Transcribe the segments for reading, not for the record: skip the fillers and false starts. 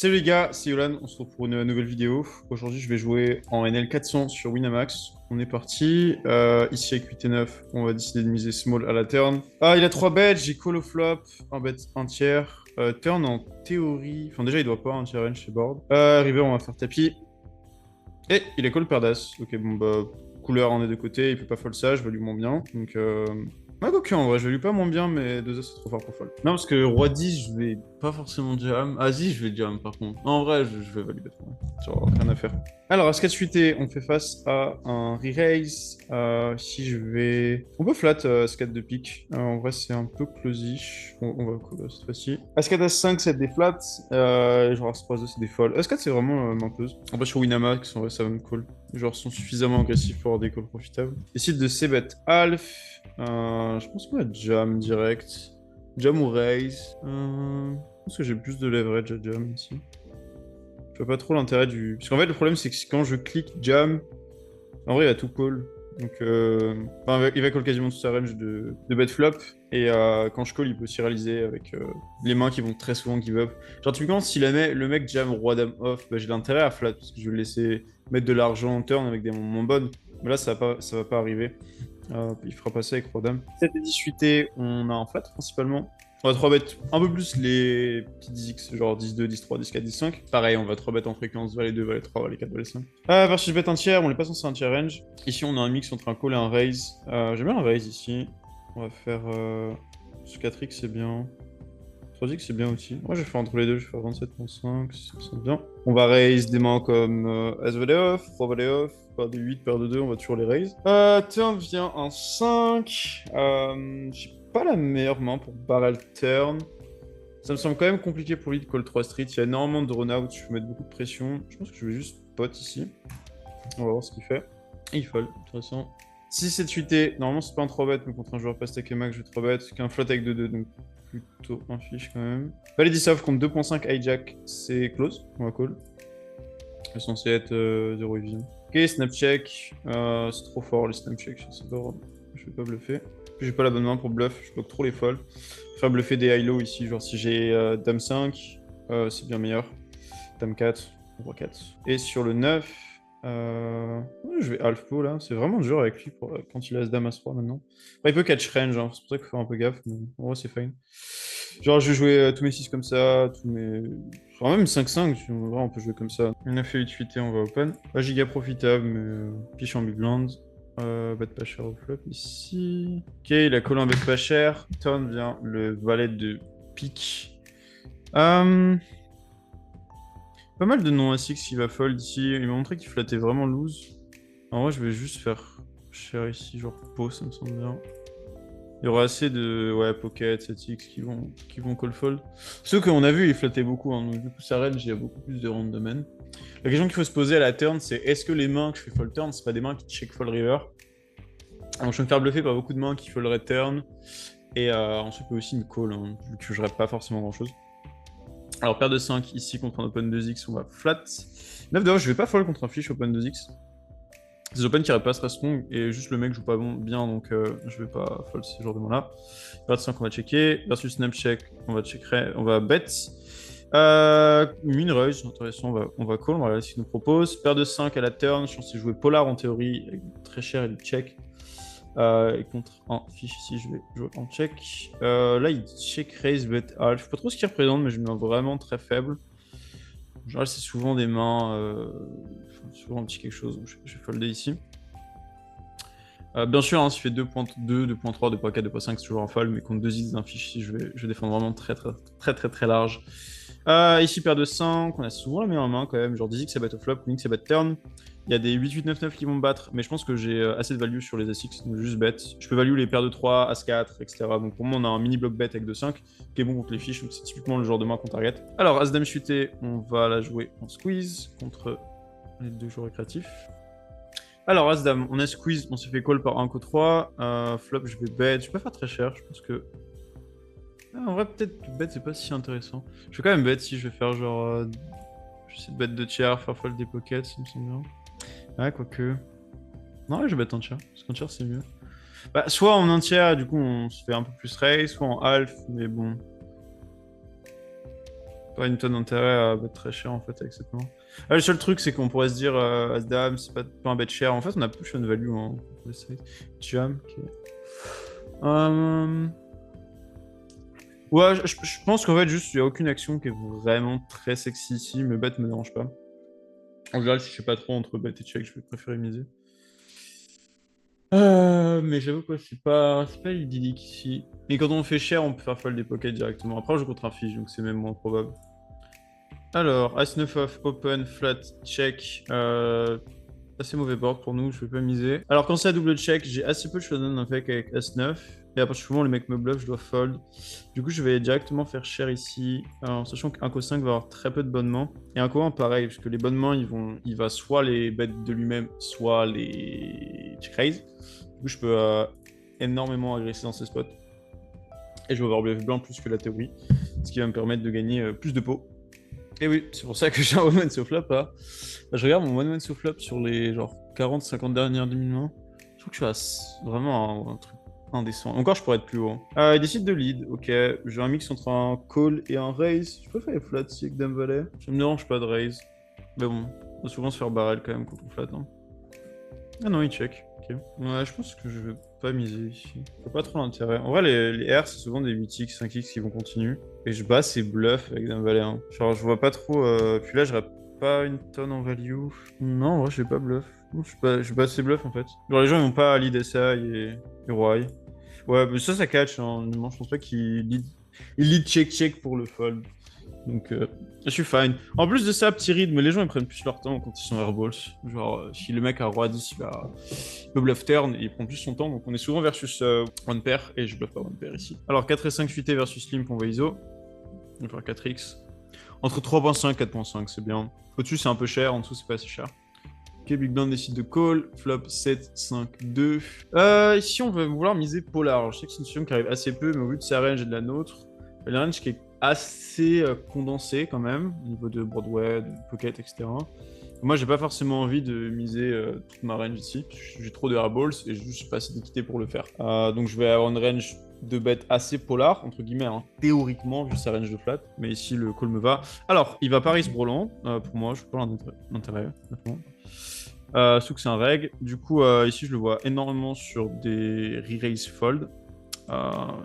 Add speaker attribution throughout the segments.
Speaker 1: Salut les gars, c'est Yolan, on se retrouve pour une nouvelle vidéo. Aujourd'hui, je vais jouer en NL 400 sur Winamax. On est parti. Ici, avec 8 et 9, on va décider de miser small à la turn. Ah, il a 3 bêtes, j'ai call au flop, un bet, un tiers. Turn en théorie. Enfin, déjà, il doit pas un tiers range chez board. River, on va faire tapis. Et il a call pair d'as. Ok, bon, bah, couleur en est de côté, il peut pas fold ça, je value moins bien. Donc, ouais, ok, en vrai, je value pas moins bien, mais 2 as, c'est trop fort pour fold. Non, parce que roi 10, je vais pas forcément jam. Ah, si, je vais jam, par contre. Non, en vrai, je vais valider. Genre, rien à faire. Alors, à ce cas de suité, on fait face à un re-raise. Si je vais... On peut flat Ascad de pique. En vrai, c'est un peu close-ish. On va call cette fois-ci. Ascad As5, c'est des flats. Genre, As3, c'est des folds. Ascad, c'est vraiment menteuse. En vrai, sur Winamax, en vrai, ça va me call. Genre, sont suffisamment agressifs pour avoir des calls profitables. Décide de c-bet half. Je pense qu'on va jam direct. Jam ou raise. Je pense que j'ai plus de leverage à jam ici. Je vois pas trop l'intérêt du... Parce qu'en fait, le problème, c'est que quand je clique jam, en vrai, il va tout call. Donc, enfin, il va call quasiment toute sa range de bet flop. Et quand je call, il peut aussi réaliser avec les mains qui vont très souvent give up. Genre, typiquement, si le mec jam roi dame off, bah, j'ai l'intérêt à flat, parce que je vais le laisser mettre de l'argent en turn avec des moments bonnes. Mais là, ça va pas arriver. Il fera passer avec roi dame. 7 et 18, on a un flat principalement. On va 3 bet un peu plus les petits 10x, genre 10-2, 10-3, 10-4, 10-5. Pareil, on va 3 bet en fréquence, valet 2, valet 3, valet 4, valet 5. Versus bet un tiers, on n'est pas censé un tiers range. Ici, on a un mix entre un call et un raise. J'aime bien un raise ici. On va faire... Ce 4x, c'est bien. 3x, c'est bien aussi. Moi, je vais faire entre les deux, je vais faire 27.5, c'est bien. On va raise des mains comme As valet off, Roi valet off, paire de 8, paire de 2, on va toujours les raise. Turn vient un 5. J'ai pas la meilleure main pour barrel turn. Ça me semble quand même compliqué pour lui de call 3 street. Il y a énormément de drone out, je peux mettre beaucoup de pression. Je pense que je vais juste pot ici. On va voir ce qu'il fait. Et il fold, intéressant. 6 7 8 normalement c'est pas un 3 bet, mais contre un joueur pas stack et max, je vais 3 bet. Qu'un flot avec 2-2, donc plutôt un fiche quand même. Valet 10 off contre 2.5 hijack, c'est close, on va call. C'est censé être 0 vision. Ok, snap check. C'est trop fort les snap check sur ce board. Je vais pas bluffer. J'ai pas la bonne main pour bluff, je bloque trop les folds. Je vais faire bluffer des high-low ici, genre si j'ai dame 5, c'est bien meilleur. Dame 4, roi 4. Et sur le 9, je vais half pot là. C'est vraiment dur avec lui pour, quand il a As-Dame As-Roi maintenant. Enfin, il peut catch range, hein. C'est pour ça qu'il faut faire un peu gaffe, mais en vrai c'est fine. Genre je vais jouer tous mes 6 comme ça, tous mes... Enfin même 5-5, en vrai on peut jouer comme ça. On a fait 8-8 et on va open. Pas giga profitable, mais piche en big blind. Bet pas cher au flop ici. Ok, il a collé un bet pas cher. Turn vient le valet de pique. Pas mal de non-ASIX qui va fold ici. Il m'a montré qu'il flattait vraiment loose. En vrai, je vais juste faire cher ici, genre pot, ça me semble bien. Il y aura assez de pocket, 7x qui vont call fold. Ceux qu'on a vu, ils flattaient beaucoup, hein, donc du coup, ça range, il y a beaucoup plus de round domaine. La question qu'il faut se poser à la turn, c'est est-ce que les mains que je fais fold turn, c'est pas des mains qui check fold river? Donc, je vais me faire bluffer par beaucoup de mains qui folderaient turn. Et ensuite, il peut aussi me call, hein, vu que je rate pas forcément grand chose. Alors, paire de 5 ici contre un open 2x, on va flat. 9 de je vais pas fold contre un fish open 2x. C'est des open qui pas très strong et juste le mec joue pas bien, donc je vais pas fold ce genre de main là. Paire de 5, on va checker. Versus snap check, on va checker, on va bet. Min raise, intéressant, on va call, on va regarder ce qu'il nous propose. Paire de 5 à la turn, je pense que jouer polar en théorie, très cher et du check. Et contre un fiche ici, je vais jouer en check. Là, il check raise bet half. Je sais pas trop ce qu'il représente, mais je me mets vraiment très faible. En général, c'est souvent des mains, souvent un petit quelque chose. Donc je vais folder ici. Bien sûr, hein, s'il fait 2.2, 2.3, 2.4, 2.5, c'est toujours un fold, mais contre 2x d'un fiche ici, je vais défendre vraiment très large. Ici, paire de 5, on a souvent la meilleure main quand même, genre 10x c'est bet au flop, queen c'est bet turn. Il y a des 8, 8, 9, 9 qui vont me battre, mais je pense que j'ai assez de value sur les As-X, donc juste bet. Je peux value les paires de 3, As-4, etc. Donc pour moi, on a un mini block bet avec 2-5, qui est bon contre les fiches, donc c'est typiquement le genre de main qu'on target. Alors, As-Dame chuté, on va la jouer en squeeze contre les deux joueurs récréatifs. Alors, As-Dame, on a squeeze, on s'est fait call par 1 co 3. Flop, je vais bet. Je vais pas faire très cher, je pense que. En vrai, peut-être bet, c'est pas si intéressant. Je vais quand même bet si je vais faire genre. J'essaie de bet 2 tiers, faire fold des pockets, ça me semble bien. Ouais, quoique. Non, là, je vais bet un tiers, parce qu'un tiers, c'est mieux. Bah, soit en un tiers, du coup, on se fait un peu plus raise, soit en half, mais bon. pas une tonne d'intérêt à bet très cher en fait avec cette main. Ah, le seul truc, c'est qu'on pourrait se dire As-Dame, c'est pas un bet cher. En fait, on a push on value en jam. Okay. Ouais, je pense qu'en fait, juste, il n'y a aucune action qui est vraiment très sexy ici, mais bet me dérange pas. En général, si je sais pas trop entre bet et check, je vais préférer miser. Mais j'avoue que c'est pas idyllique ici. Et quand on fait cher, on peut faire fold des pockets directement. Après, on joue contre un fiche, donc c'est même moins probable. Alors, As-9 off, open, flat, check. Assez mauvais board pour nous, je vais pas miser. Alors, quand c'est à double check, j'ai assez peu de showdown avec As-9. Et à partir du moment où les mecs me bluffent, je dois fold. Du coup, je vais directement faire cher ici. Alors, sachant qu'un Co5 va avoir très peu de bonnes mains. Et un Co1, pareil, parce que les bonnes mains, il va soit les bêtes de lui-même, soit les check raise. Du coup, je peux énormément agresser dans ces spots. Et je vais avoir bluff blanc plus que la théorie. Ce qui va me permettre de gagner plus de pots. Et oui, c'est pour ça que j'ai un one-man sur flop. Hein. Je regarde mon one-man sur flop sur les genre 40-50 dernières demi-mains. Je trouve que je suis vraiment un truc indécent. Encore, je pourrais être plus haut. Il décide de lead. Ok, j'ai un mix entre un call et un raise. Je peux faire les flats ici avec Dame Valet. Ça me dérange pas de raise. Mais bon, on va souvent se faire barrel quand même quand on flat. Hein. Ah non, il check. Ok. Ouais, je pense que je vais pas miser ici. Pas trop l'intérêt. En vrai, les R, c'est souvent des 8x, 5x qui vont continuer. Et je bats ces bluffs avec Dame Valet 1. Genre, je vois pas trop. Puis là, j'aurais pas une tonne en value. Non, en vrai, je vais pas bluff. Non, je bats ces bluffs en fait. Genre, les gens, ils vont pas lead SI et Roi. Ouais, mais ça catch. Hein. Je pense pas qu'il lead. Il lead check pour le fold. Donc, je suis fine. En plus de ça, petit rythme, les gens ils prennent plus leur temps quand ils sont airballs. Genre, si le mec a roi 10, il peut bluff turn, il prend plus son temps. Donc, on est souvent versus one pair et je bluffe pas one pair ici. Alors, 4 et 5 fuité versus limp, on va ISO. On va faire 4x. Entre 3.5 et 4.5, c'est bien. Au-dessus, c'est un peu cher, en dessous, c'est pas assez cher. Ok, Big Blind décide de call. Flop 7, 5, 2. Ici, on va vouloir miser polar. Alors, je sais que c'est une situation qui arrive assez peu, mais au vu de sa range et de la nôtre, la range qui est assez condensé quand même, au niveau de Broadway, de Pocket, etc. Moi, j'ai pas forcément envie de miser toute ma range ici. J'ai trop de airballs et j'ai pas assez d'équité pour le faire. Donc, je vais avoir une range de bêtes assez polar, entre guillemets, hein, théoriquement, vu sa range de flat. Mais ici, le call me va. Alors, il va pas raise Brolant. Pour moi, je vois pas l'intérêt, honnêtement. Sauf que c'est un reg. Du coup, ici, je le vois énormément sur des re-raise fold.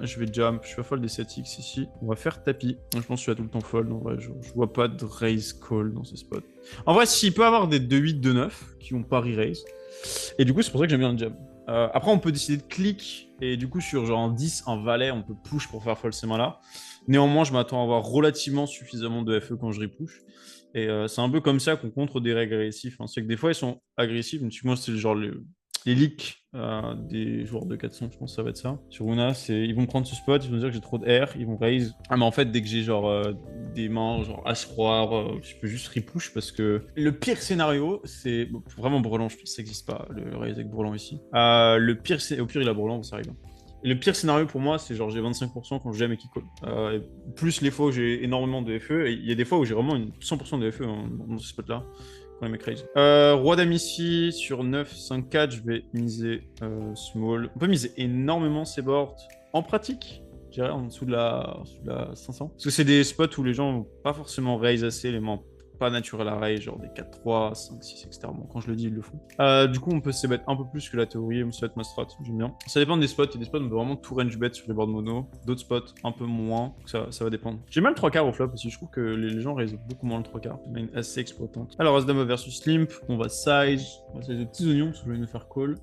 Speaker 1: Je vais jump, je vais fold des 7x ici. On va faire tapis. Je pense que tu as tout le temps fold. En vrai, je vois pas de raise call dans ces spots. En vrai, s'il peut avoir des 2-8, 2-9 qui ont pas re-raise. Et du coup, c'est pour ça que j'aime bien le jump. Après, on peut décider de click. Et du coup, sur genre un 10, un valet, on peut push pour faire fold ces mains-là. Néanmoins, je m'attends à avoir relativement suffisamment de FE quand je repush. Et c'est un peu comme ça qu'on contre des règles agressifs. Hein. C'est que des fois, ils sont agressifs. Mais moi, c'est genre les leaks des joueurs de 400, je pense que ça va être ça. Sur Una, ils vont prendre ce spot, ils vont dire que j'ai trop de R, ils vont raise. Ah, mais en fait, dès que j'ai genre des mains, genre As-Roi, je peux juste repush parce que le pire scénario, c'est vraiment Brelan, je pense que ça n'existe pas, le raise avec Brelan ici. Au pire, il a Brelan, ça arrive. Et le pire scénario pour moi, c'est genre j'ai 25% quand je jamais qui call. Plus les fois où j'ai énormément de FE, et il y a des fois où j'ai vraiment 100% de FE dans ce spot-là. Quand les mecs raise. Roi dame ici, sur 9, 5, 4, je vais miser small. On peut miser énormément ces boards. En pratique, je dirais en dessous de la 500. Parce que c'est des spots où les gens vont pas forcément raise assez, les mains pas naturel à raise, genre des 4, 3, 5, 6, etc. Bon, quand je le dis, ils le font. Du coup, on peut se bet un peu plus que la théorie, ça va être ma strat, j'aime bien. Ça dépend des spots, il y a des spots où on peut vraiment tout range bet sur les boards mono, d'autres spots un peu moins, ça va dépendre. J'ai mal le 3 quarts au flop aussi, je trouve que les gens raisent beaucoup moins le 3 quarts. On a une assez exploitante. Alors, As-Dame versus Limp, on va size des petits oignons parce que je vais me faire call.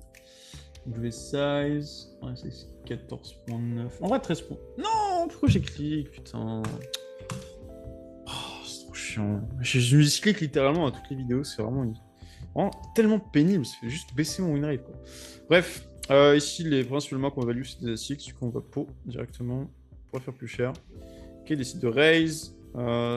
Speaker 1: Donc, je vais size, ouais, c'est 14.9. En vrai, 13 points. Non, pourquoi j'ai cliqué, putain. Je me clique littéralement à toutes les vidéos, c'est vraiment tellement pénible, ça fait juste baisser mon win rate quoi. Bref, ici les principalement qu'on value c'est des ASICs, du coup on va pot directement pour faire plus cher. Ok, décide de raise,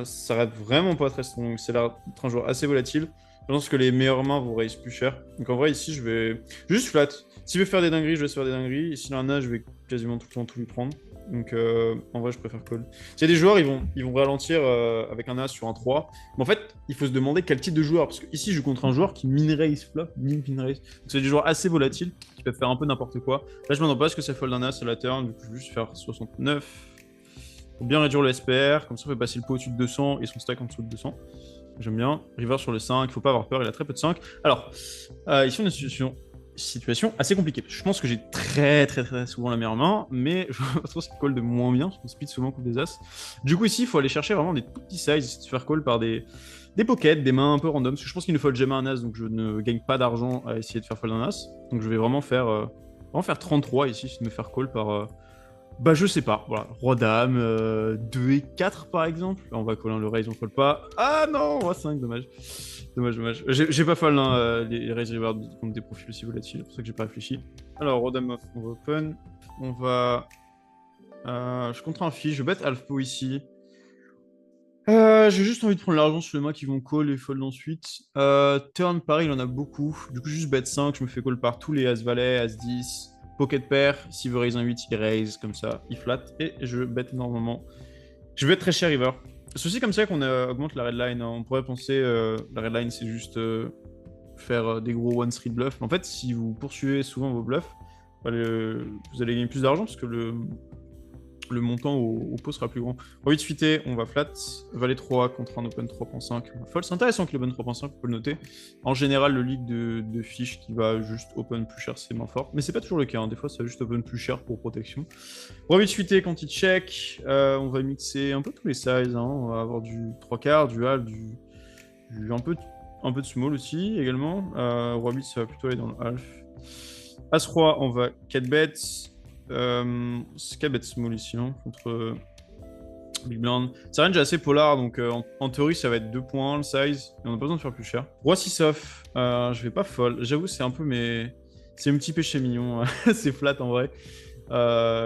Speaker 1: ça rate vraiment pas très strong, c'est l'air d'être un joueur assez volatile. Je pense que les meilleures mains vont raise plus cher. Donc en vrai ici je vais juste flat. S'il veut faire des dingueries, je vais faire des dingueries. Et s'il a un as, je vais quasiment tout le temps tout lui prendre. Donc en vrai je préfère call. S'il y a des joueurs, ils vont ralentir avec un as sur un 3. Mais en fait, il faut se demander quel type de joueur. Parce que ici je joue contre un joueur qui min raise flop, min pin raise. Donc c'est des joueurs assez volatiles qui peuvent faire un peu n'importe quoi. Là je me demande pas ce que ça fold un as à la turn. Du coup je vais juste faire 69. Faut bien réduire le SPR, comme ça on fait passer le pot au-dessus de 200 et son stack en dessous de 200. J'aime bien. River sur le 5, faut pas avoir peur, il a très peu de 5. Alors, ici on a une situation assez compliquée. Je pense que j'ai très souvent la meilleure main, mais je vois pas trop ce qui colle de moins bien, parce qu'on speed souvent contre des as. Du coup ici, il faut aller chercher vraiment des tout petits sizes, se faire call par des pockets, des mains un peu random, parce que je pense qu'il ne fold jamais un as, donc je ne gagne pas d'argent à essayer de faire fold un as. Donc je vais vraiment faire 33 ici, c'est de me faire call par... bah je sais pas, voilà, roi-dame, 2 et 4 par exemple. On va coller le raise, on fold pas. Ah non, roi 5, dommage. Dommage. J'ai pas fold hein, les raise river contre des profils aussi volatiles, c'est pour ça que j'ai pas réfléchi. Alors, roi-dame off, on va open. On va... je contre un fiche, je vais bet Alpha ici. J'ai juste envie de prendre l'argent sur les mains qui vont call et fold ensuite. Turn, pareil, il en a beaucoup. Du coup, juste bet 5, je me fais call par tous les As-Valet, As-10, Pocket Pair. S'il veut raise un 8, il raise comme ça, il flat. Et je bet énormément. Je vais être très cher river. C'est aussi comme ça qu'on augmente la redline. Hein. On pourrait penser la redline, c'est juste faire des gros one-street bluffs. En fait, si vous poursuivez souvent vos bluffs, bah, vous allez gagner plus d'argent parce que le montant au pot sera plus grand. Roi 8 suité, on va flat. Valet 3 contre un open 3.5. On va fold. C'est intéressant que l'open 3.5, on peut le noter. En général, le league de fiches qui va juste open plus cher, c'est main forte. Mais c'est pas toujours le cas. Hein. Des fois, ça va juste open plus cher pour protection. Roi 8 suité quand il check. On va mixer un peu tous les sizes. Hein. On va avoir du 3 quarts, du half, un peu de small aussi également. Roi 8, ça va plutôt aller dans le half. As-Roi, on va 4 bets. C'est 4 bets small ici, non contre Big Blind. Sa range est assez polar, donc en théorie, ça va être 2 points le size. Et on n'a pas besoin de faire plus cher. Roi 6 off, je vais pas fold. J'avoue, c'est un peu mes... C'est un petit péché mignon. C'est flat en vrai.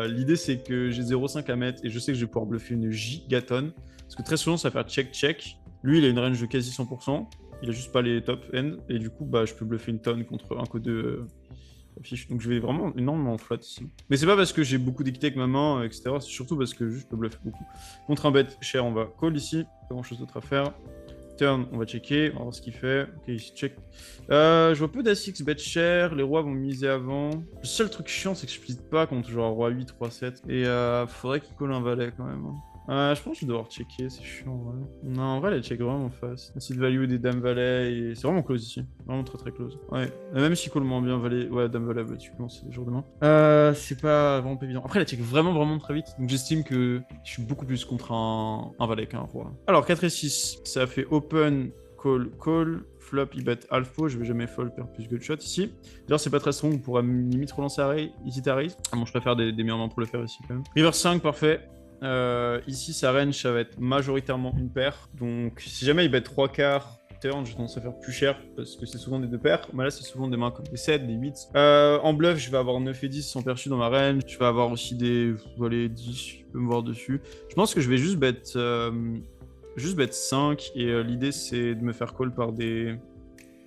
Speaker 1: L'idée, c'est que j'ai 0,5 à mettre et je sais que je vais pouvoir bluffer une gigatonne. Parce que très souvent, ça va faire check-check. Lui, il a une range de quasi 100%. Il a juste pas les top end. Et du coup, bah, je peux bluffer une tonne contre un code 2 fiche. Donc je vais vraiment énormément flat ici. Mais c'est pas parce que j'ai beaucoup d'équité avec ma main, etc. C'est surtout parce que juste je peux bluffer beaucoup. Contre un bet cher, on va call ici. Pas grand chose d'autre à faire. Turn, on va checker. On va voir ce qu'il fait. Ok, ici check. Je vois peu d'As-X bet cher. Les rois vont miser avant. Le seul truc chiant, c'est que je split pas contre genre roi 8, roi 7. Et faudrait qu'il call un valet quand même. Hein. Je pense que je vais devoir checker, c'est chiant en vrai. Non, en vrai, elle check vraiment face. Essayer de value des dames valet, et c'est vraiment close ici. Vraiment très close. Ouais, même si call moins bien valet, ouais, dame valet, bah, tu commences les jours de main. C'est pas vraiment pas évident. Après, elle check vraiment très vite, donc j'estime que je suis beaucoup plus contre un valet qu'un roi. Alors, 4 et 6, ça fait open, call, flop, il bet half pot, je vais jamais fold, perdre plus gut shot ici. D'ailleurs, c'est pas très strong, on pourra limite relancer à raise, ici à raise. Bon, je préfère des meilleures mains pour le faire ici quand même. River 5, parfait. Ici, sa range, ça va être majoritairement une paire. Donc, si jamais il bet 3 quarts, turn, j'ai tendance à faire plus cher parce que c'est souvent des 2 paires. Mais là, c'est souvent des mains comme des 7, des 8. En bluff, je vais avoir 9 et 10 sans perçu dans ma range. Je vais avoir aussi des volets 10, je peux me voir dessus. Je pense que je vais juste bet 5 et l'idée, c'est de me faire call par des...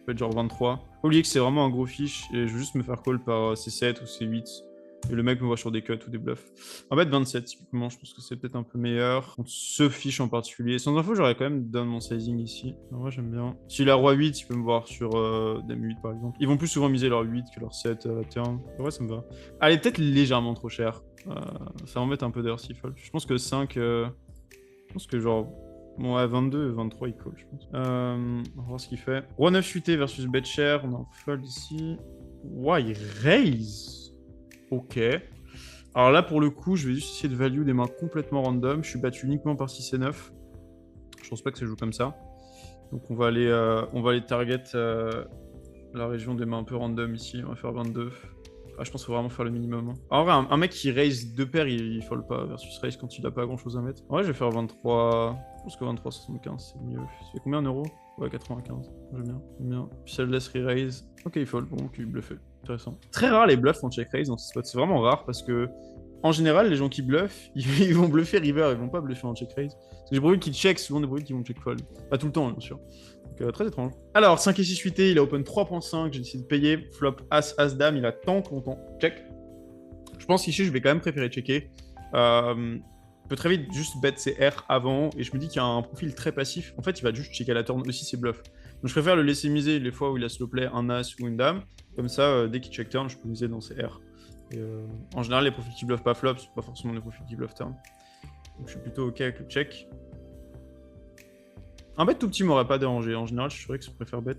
Speaker 1: peut-être genre 23. Oubliez que c'est vraiment un gros fiche et je vais juste me faire call par C7 ou C8. Et le mec me voit sur des cuts ou des bluffs. En fait, 27, typiquement, je pense que c'est peut-être un peu meilleur. Contre ce fiche en particulier. Sans info, j'aurais quand même donné mon sizing ici. En vrai, j'aime bien. S'il a roi 8, il peut me voir sur Dame 8, par exemple. Ils vont plus souvent miser leur 8 que leur 7 à turn. En vrai, ça me va. Elle est peut-être légèrement trop chère. Ça m'embête un peu d'ailleurs s'il fold. Je pense que 5... je pense que genre... Bon, ouais, 22 et 23, il call, je pense. On va voir ce qu'il fait. Roi 9 chuté versus bet cher. On a un fold ici. Ouais, il raise. Ok. Alors là, pour le coup, je vais juste essayer de value des mains complètement random. Je suis battu uniquement par 6 et 9. Je pense pas que ça joue comme ça. Donc on va aller target la région des mains un peu random ici. On va faire 22. Je pense qu'il faut vraiment faire le minimum. Hein. En vrai, un mec qui raise 2 paires, il fold pas versus raise quand il a pas grand chose à mettre. En vrai, je vais faire 23. Je pense que 23,75 c'est mieux. Ça fait combien en euros? Ouais, 95. J'aime bien. Puis ça le laisse re-raise. Ok, il fold. Bon, ok, bluffé. Intéressant. Très rare les bluffs en check raise dans ce spot. C'est vraiment rare parce que, en général, les gens qui bluffent, ils vont bluffer river, ils vont pas bluffer en check raise. Parce que j'ai profils qui check, souvent des profils qui vont check fold. Pas tout le temps, bien sûr. Donc, très étrange. Alors, 5 et 6 suité, il a open 3.5, j'ai décidé de payer. Flop As, As, Dame, il a tank longtemps. Check. Je pense qu'ici, je vais quand même préférer checker. Je peux très vite juste bet ses R avant, et je me dis qu'il y a un profil très passif. En fait, il va juste checker à la turn aussi ses bluffs. Donc je préfère le laisser miser les fois où il a slow play un As ou une Dame. Comme ça, dès qu'il check turn, je peux miser dans ses R. Et, en général, les profils qui bluffent pas flop, c'est pas forcément des profils qui bluffent turn. Donc, je suis plutôt OK avec le check. Un bet tout petit m'aurait pas dérangé. En général, je suis sûr que je préfère bet.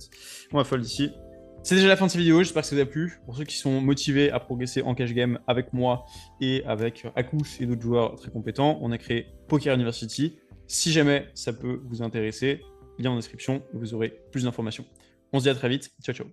Speaker 1: On va fold ici. C'est déjà la fin de cette vidéo, j'espère que ça vous a plu. Pour ceux qui sont motivés à progresser en cash game avec moi et avec Akous et d'autres joueurs très compétents, on a créé Poker University. Si jamais ça peut vous intéresser, lien en description, vous aurez plus d'informations. On se dit à très vite. Ciao, ciao.